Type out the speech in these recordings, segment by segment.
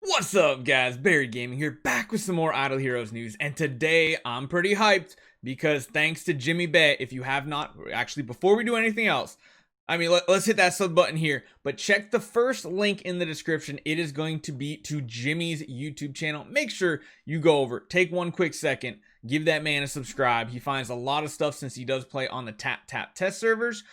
What's up, guys? Barry Gaming here, back with some more Idle Heroes news. And today I'm pretty hyped because thanks to Jimmy Bet, if you have not, actually, before we do anything else, let's hit that sub button here, but check the first link in the description. It is going to be to Jimmy's YouTube channel. Make sure you go over, take one quick second, give that man a subscribe. He finds a lot of stuff since he does play on the tap test servers.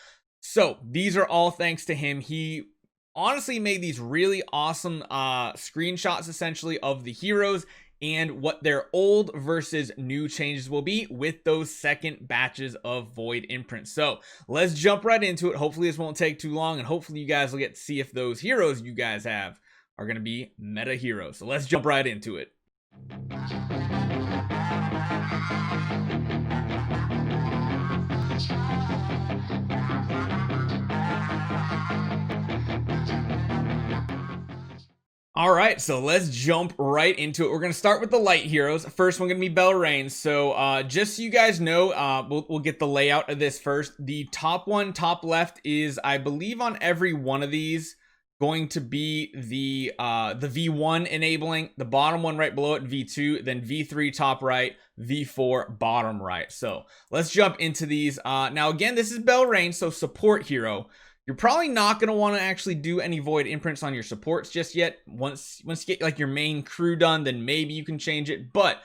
So these are all thanks to him. He honestly made these really awesome screenshots essentially of the heroes and what their old versus new changes will be with those second batches of Void Imprints. So let's jump right into it. Hopefully this won't take too long, and hopefully you guys will get to see if those heroes you guys have are going to be meta heroes. So let's jump right into it. All right, so let's jump right into it. We're going to start with the light heroes. First one going to be Bellrain. So just so you guys know, we'll get the layout of this first. The top one, top left, is, I believe, on every one of these going to be the V1 enabling. The bottom one right below it, V2, then V3 top right, V4 bottom right. So let's jump into these. Now, again, this is Bellrain, so support hero. You're probably not going to want to actually do any Void Imprints on your supports just yet. Once you get like your main crew done, then maybe you can change it. But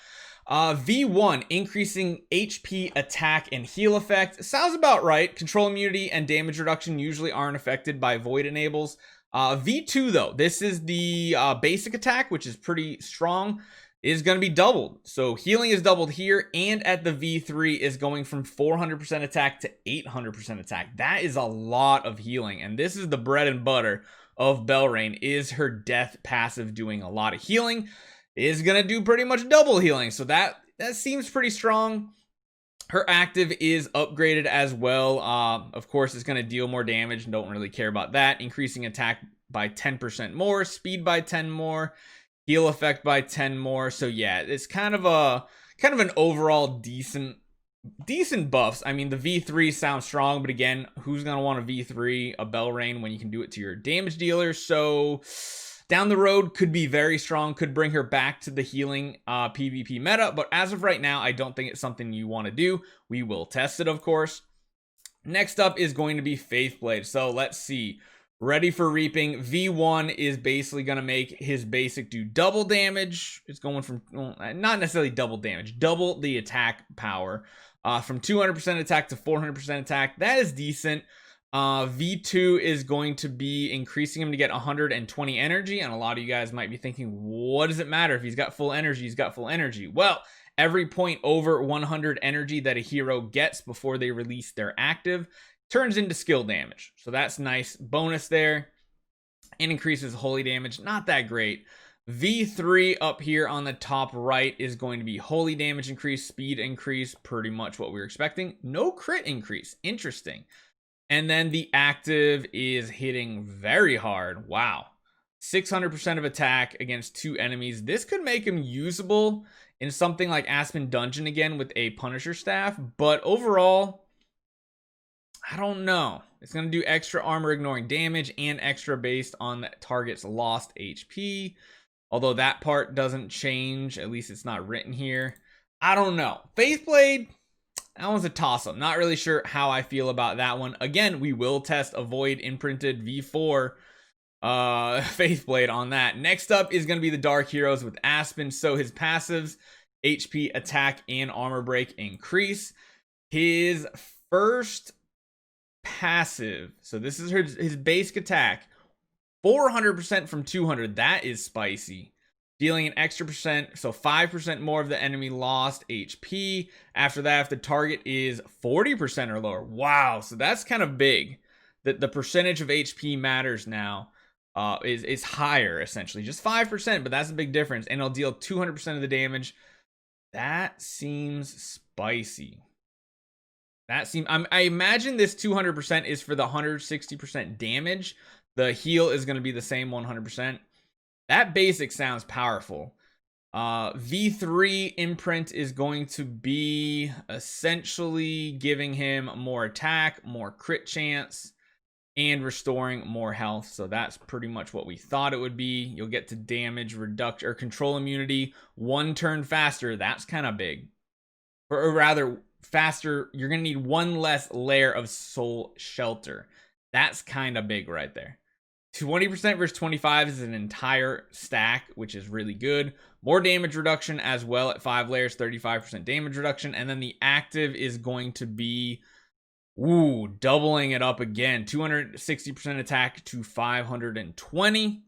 V1, increasing HP, attack, and heal effect. Sounds about right. Control immunity and damage reduction usually aren't affected by Void enables. V2 though, this is the basic attack, which is pretty strong, is going to be doubled. So healing is doubled here, and at the V3 is going from 400% attack to 800% attack. That is a lot of healing, and this is the bread and butter of Bellrain, is her death passive doing a lot of healing. Is going to do pretty much double healing, so that seems pretty strong. Her active is upgraded as well. Of course, it's going to deal more damage. Don't really care about that. Increasing attack by 10% more, speed by 10 more, heal effect by 10 more. So yeah, it's kind of an overall decent buffs. I mean, the V3 sounds strong, but again, who's gonna want a V3, a Bellrain, when you can do it to your damage dealer? So down the road could be very strong, could bring her back to the healing PvP meta, but as of right now, I don't think it's something you want to do. We will test it, of course. Next up is going to be Faithblade. So let's see. Ready for Reaping. V1 is basically going to make his basic do double damage. It's going from, well, not necessarily double damage, double the attack power. From 200% attack to 400% attack. That is decent. V2 is going to be increasing him to get 120 energy. And a lot of you guys might be thinking, what does it matter? If he's got full energy, he's got full energy. Well, every point over 100 energy that a hero gets before they release their active turns into skill damage. So that's nice bonus there. And increases holy damage. Not that great. V3 up here on the top right is going to be holy damage increase, speed increase, pretty much what we were expecting. No crit increase. Interesting. And then the active is hitting very hard. Wow. 600% of attack against 2 enemies. This could make him usable in something like Aspen Dungeon again with a Punisher staff. But overall, I don't know. It's going to do extra armor ignoring damage and extra based on the target's lost HP. Although that part doesn't change. At least it's not written here. I don't know. Faithblade, that one's a toss-up. Not really sure how I feel about that one. Again, we will test a Void Imprinted V4 Faithblade on that. Next up is going to be the Dark Heroes with Aspen. So his passives, HP, attack, and armor break increase. His first passive, so this is his basic attack, 400% from 200. That is spicy. Dealing an extra percent, so 5% more of the enemy lost HP. After that, if the target is 40% or lower. Wow, so that's kind of big. The percentage of HP matters now. Is higher, essentially. Just 5%, but that's a big difference. And it'll deal 200% of the damage. That seems spicy. I imagine this 200% is for the 160% damage. The heal is going to be the same 100%. That basic sounds powerful. V3 imprint is going to be essentially giving him more attack, more crit chance, and restoring more health. So that's pretty much what we thought it would be. You'll get to damage reduction or control immunity 1 turn faster. That's kind of big. Or rather, faster, you're going to need 1 less layer of soul shelter. That's kind of big right there. 20% versus 25 is an entire stack, which is really good. More damage reduction as well at 5 layers, 35% damage reduction. And then the active is going to be, doubling it up again. 260% attack to 520.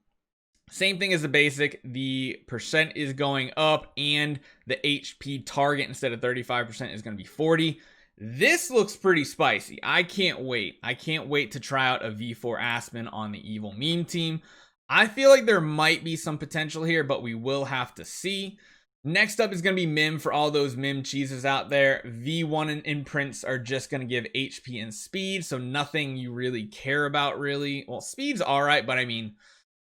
Same thing as the basic. The percent is going up and the HP target instead of 35% is going to be 40. This looks pretty spicy. I can't wait. I can't wait to try out a V4 Aspen on the evil meme team. I feel like there might be some potential here, but we will have to see. Next up is going to be Mim for all those Mim cheeses out there. V1 and imprints are just going to give HP and speed, so nothing you really care about, really. Well, speed's alright, but I mean,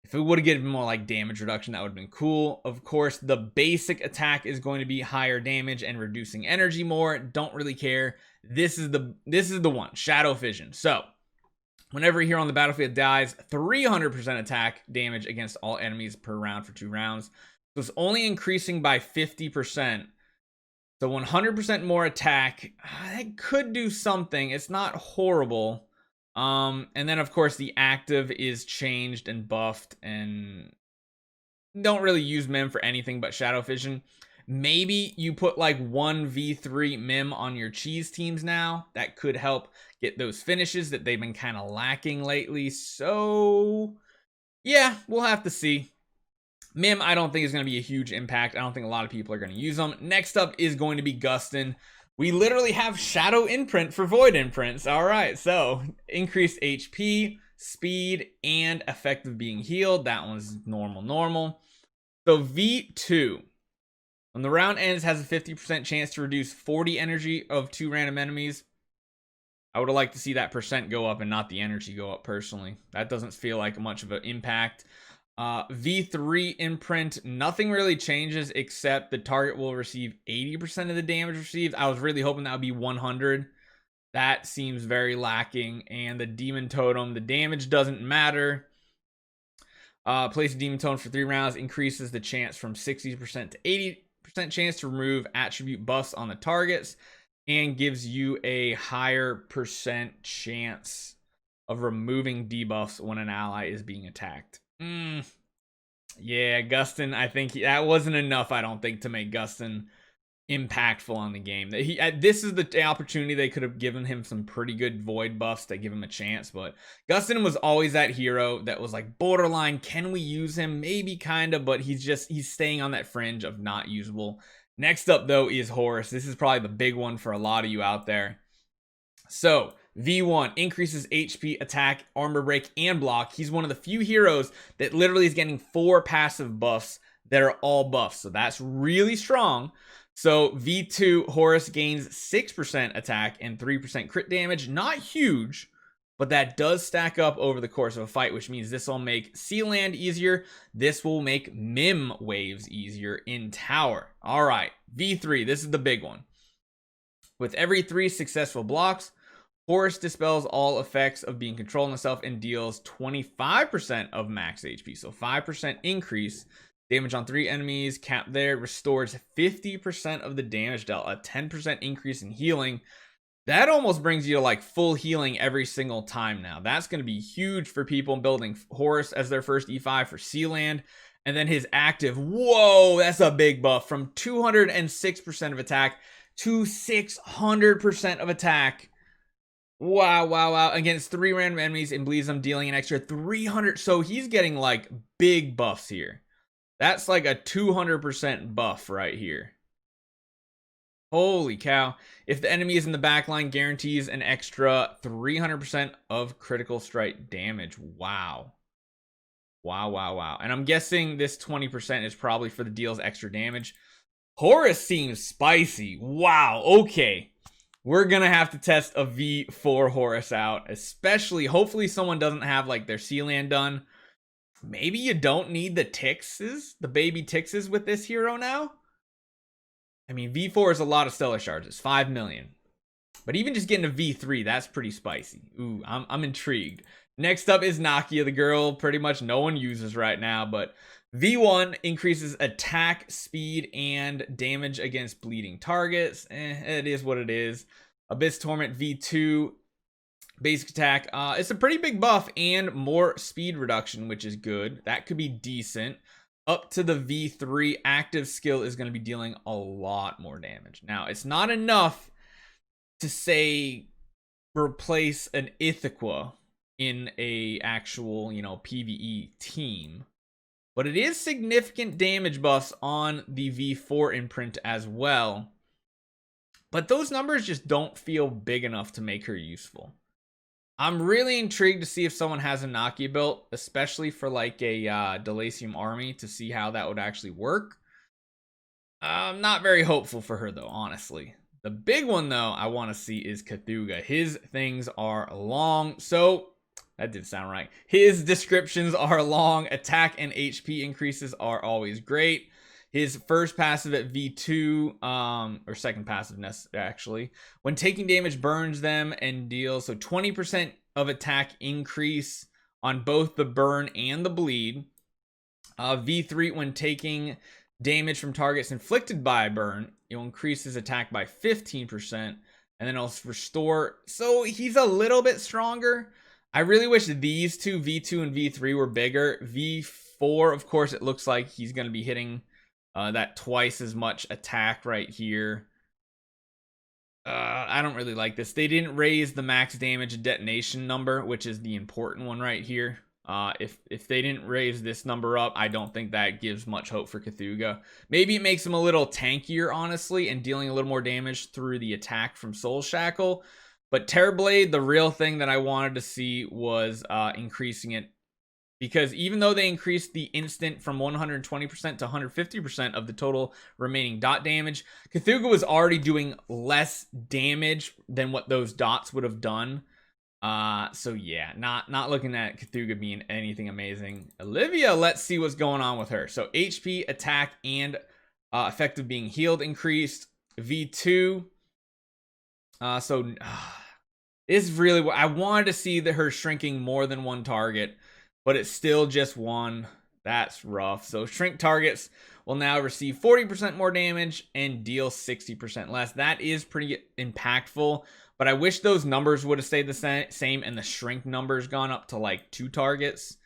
if it would have given more like damage reduction, that would have been cool. Of course, the basic attack is going to be higher damage and reducing energy more. Don't really care. This is the one, Shadow Fission. So, whenever a hero on the battlefield dies, 300% attack damage against all enemies per round for 2 rounds. So it's only increasing by 50%. So 100% more attack. That could do something. It's not horrible. And then of course the active is changed and buffed, and don't really use Mim for anything but Shadow Fission. Maybe you put like 1 V3 Mim on your cheese teams now. That could help get those finishes that they've been kind of lacking lately. So yeah, we'll have to see. Mim, I don't think is going to be a huge impact. I don't think a lot of people are going to use them. Next up is going to be Gustin. We literally have Shadow Imprint for Void Imprints. All right, so increased HP, speed, and effect of being healed. That one's normal. So V2, when the round ends, has a 50% chance to reduce 40 energy of 2 random enemies. I would have liked to see that percent go up and not the energy go up personally. That doesn't feel like much of an impact. V3 imprint, nothing really changes except the target will receive 80% of the damage received. I was really hoping that would be 100. That seems very lacking. And the demon totem, the damage doesn't matter. Place a demon totem for 3 rounds, increases the chance from 60% to 80% chance to remove attribute buffs on the targets, and gives you a higher percent chance of removing debuffs when an ally is being attacked. Yeah, Gustin, I think that wasn't enough, I don't think, to make Gustin impactful on the game. This is the opportunity. They could have given him some pretty good void buffs to give him a chance, but Gustin was always that hero that was like borderline, can we use him? Maybe kind of, but he's staying on that fringe of not usable. Next up though is Horus. This is probably the big one for a lot of you out there. So V1 increases HP, attack, armor break, and block. He's one of the few heroes that literally is getting 4 passive buffs that are all buffs. So that's really strong. So V2, Horus gains 6% attack and 3% crit damage. Not huge, but that does stack up over the course of a fight, which means this will make Sealand easier. This will make Mim waves easier in tower. All right, V3, this is the big one. With every 3 successful blocks, Horus dispels all effects of being controlling himself and deals 25% of max HP. So 5% increase. Damage on 3 enemies, cap there, restores 50% of the damage dealt, a 10% increase in healing. That almost brings you to like full healing every single time now. That's going to be huge for people building Horus as their first E5 for Sealand. And then his active, whoa, that's a big buff from 206% of attack to 600% of attack. Wow. Against 3 random enemies and bleeds them, dealing an extra 300. So he's getting like big buffs here. That's like a 200% buff right here. Holy cow. If the enemy is in the backline, guarantees an extra 300% of critical strike damage. Wow. And I'm guessing this 20% is probably for the deals extra damage. Horus seems spicy. Wow. Okay. We're going to have to test a V4 Horus out, especially, hopefully someone doesn't have like their Sealand done. Maybe you don't need the Tixes, the baby Tixes with this hero now. I mean, V4 is a lot of stellar shards. It's 5 million. But even just getting a V3, that's pretty spicy. Ooh, I'm intrigued. Next up is Nokia, the girl pretty much no one uses right now, but V1 increases attack, speed, and damage against bleeding targets. It is what it is. Abyss Torment V2, basic attack. It's a pretty big buff and more speed reduction, which is good. That could be decent. Up to the V3, active skill is going to be dealing a lot more damage. Now, it's not enough to say replace an Ithaca in a actual, PvE team, but it is significant damage buffs on the V4 imprint as well. But those numbers just don't feel big enough to make her useful. I'm really intrigued to see if someone has a Nokia built, especially for like a Delacium army, to see how that would actually work. I'm not very hopeful for her though, honestly. The big one though I want to see is Cthulhu. His things are long, so that did sound right. His descriptions are long. Attack and HP increases are always great. His first passive at V2, or second passive actually, when taking damage, burns them and deals so 20% of attack increase on both the burn and the bleed. V3, when taking damage from targets inflicted by a burn, it will increase his attack by 15%, and then it'll restore. So he's a little bit stronger. I really wish these two, V2 and V3, were bigger. V4, of course, it looks like he's going to be hitting that twice as much attack right here. I don't really like this. They didn't raise the max damage detonation number, which is the important one right here. If they didn't raise this number up, I don't think that gives much hope for Cthulhu. Maybe it makes him a little tankier, honestly, and dealing a little more damage through the attack from Soul Shackle. But Terrorblade, the real thing that I wanted to see was increasing it. Because even though they increased the instant from 120% to 150% of the total remaining dot damage, Cthulhu was already doing less damage than what those dots would have done. So yeah, not looking at Cthulhu being anything amazing. Olivia, let's see what's going on with her. So HP, attack, and effective being healed increased. V2. This is really what I wanted to see, that her shrinking more than one target, but it's still just one. That's rough. So shrink targets will now receive 40% more damage and deal 60% less. That is pretty impactful, but I wish those numbers would have stayed the same and the shrink numbers gone up to like 2 targets.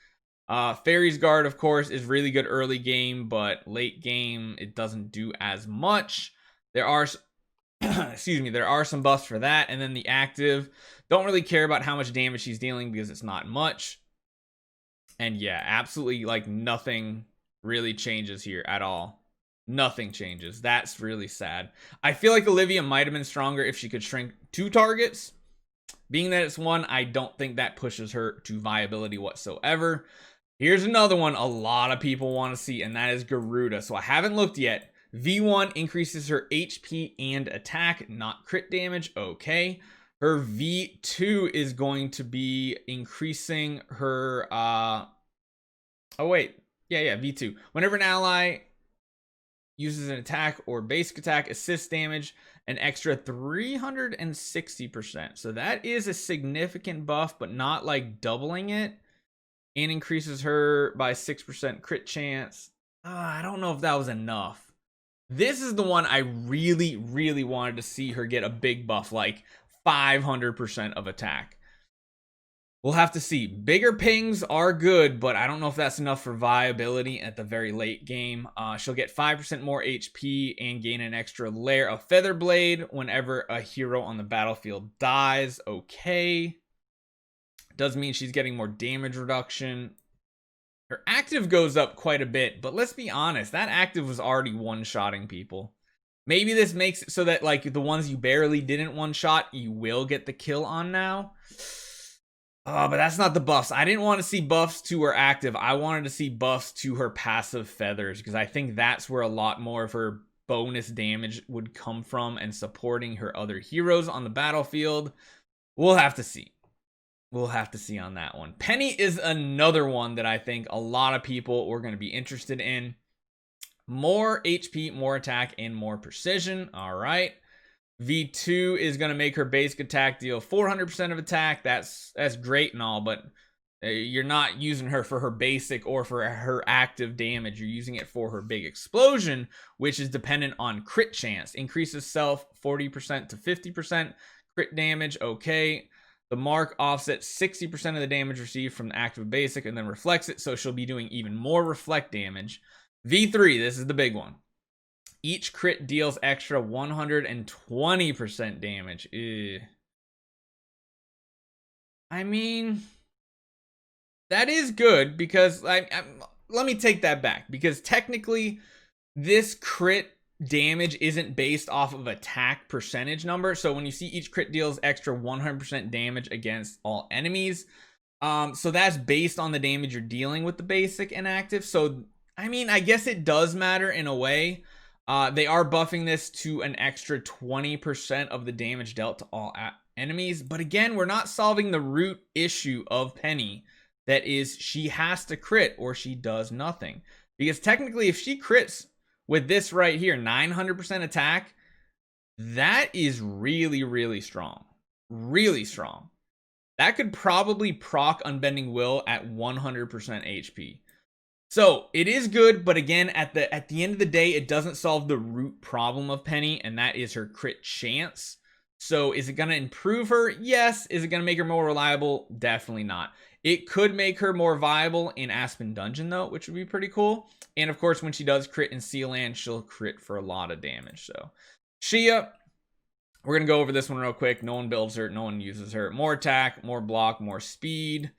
Fairy's Guard, of course, is really good early game, but late game, it doesn't do as much. There are excuse me, there are some buffs for that. And then the active, don't really care about how much damage she's dealing because it's not much. And yeah, absolutely like nothing really changes here at all. Nothing changes. That's really sad. I feel like Olivia might have been stronger if she could shrink 2 targets. Being that it's 1, I don't think that pushes her to viability whatsoever. Here's another one a lot of people want to see, and that is Garuda. So I haven't looked yet. V1 increases her HP and attack, not crit damage. Okay. Her V2 is going to be increasing her, V2. Whenever an ally uses an attack or basic attack, assist damage, an extra 360%. So that is a significant buff, but not like doubling it. And increases her by 6% crit chance. I don't know if that was enough. This is the one I really, really wanted to see her get a big buff, like 500% of attack. We'll have to see. Bigger pings are good, but I don't know if that's enough for viability at the very late game. She'll get 5% more HP and gain an extra layer of Feather Blade whenever a hero on the battlefield dies. Okay. Does mean she's getting more damage reduction. Her active goes up quite a bit, but let's be honest, that active was already one-shotting people. Maybe this makes it so that like the ones you barely didn't one-shot, you will get the kill on now. But that's not the buffs. I didn't want to see buffs to her active. I wanted to see buffs to her passive feathers, because I think that's where a lot more of her bonus damage would come from and supporting her other heroes on the battlefield. We'll have to see. We'll have to see on that one. Penny is another one that I think a lot of people were going to be interested in. More HP, more attack, and more precision. All right. V2 is going to make her basic attack deal 400% of attack. That's great and all, but You're not using her for her basic or for her active damage. You're using it for her big explosion, which is dependent on crit chance. Increases self 40% to 50% crit damage. Okay. The mark offsets 60% of the damage received from the active basic and then reflects it. So she'll be doing even more reflect damage. V3, this is the big one. Each crit deals extra 120% damage. Ew. I mean, that is good because let me take that back, because technically this crit damage isn't based off of attack percentage number. So when you see each crit deals extra 100% damage against all enemies, so that's based on the damage you're dealing with the basic and active. So I mean, I guess it does matter in a way. They are buffing this to an extra 20% of the damage dealt to all enemies, but again, we're not solving the root issue of Penny. That is, she has to crit or she does nothing. Because technically, if she crits with this right here, 900% attack, that is really, really strong. Really strong. That could probably proc Unbending Will at 100% HP. So it is good, but again, at the end of the day, it doesn't solve the root problem of Penny, and that is her crit chance. So is it going to improve her? Yes. Is it going to make her more reliable? Definitely not. It could make her more viable in Aspen Dungeon, though, which would be pretty cool. And of course, when she does crit in Sealand, she'll crit for a lot of damage. So Shia, we're going to go over this one real quick. No one builds her. No one uses her. More attack, more block, more speed.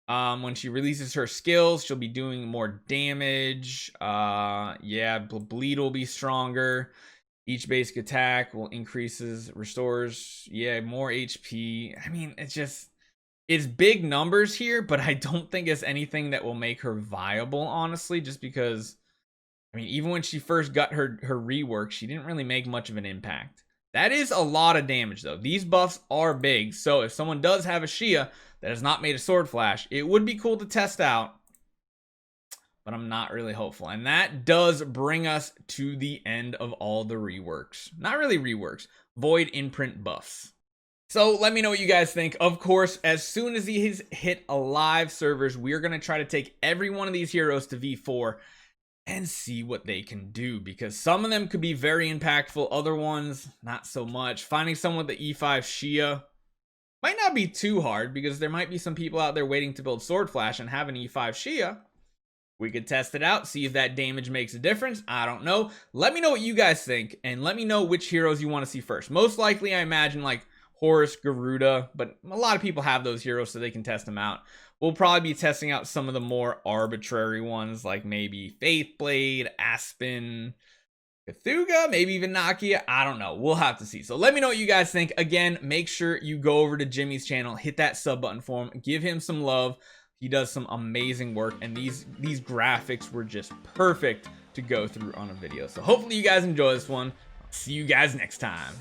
When she releases her skills, she'll be doing more damage. Yeah, bleed will be stronger. Each basic attack will restores, yeah, more HP. I mean, it's big numbers here, but I don't think it's anything that will make her viable, honestly, just because, I mean, even when she first got her rework, she didn't really make much of an impact. That is a lot of damage, though. These buffs are big, so if someone does have a Shia that has not made a sword flash, it would be cool to test out, but I'm not really hopeful. And that does bring us to the end of all the reworks. Not really reworks, Void Imprint buffs. So let me know what you guys think. Of course, as soon as he's hit alive servers, we're going to try to take every one of these heroes to V4 and see what they can do, because some of them could be very impactful, other ones not so much. Finding someone with the E5 Shia might not be too hard, because there might be some people out there waiting to build Sword Flash and have an E5 Shia. We could test it out, see if that damage makes a difference. I don't know. Let me know what you guys think, and let me know which heroes you want to see first. Most likely, I imagine, like Horus, Garuda, but a lot of people have those heroes so they can test them out. We'll probably be testing out some of the more arbitrary ones, like maybe Faithblade, Aspen, Cthulhu, maybe even Nokia. I don't know. We'll have to see. So let me know what you guys think. Again, make sure you go over to Jimmy's channel, hit that sub button for him, give him some love. He does some amazing work, and these graphics were just perfect to go through on a video. So hopefully you guys enjoy this one. I'll see you guys next time.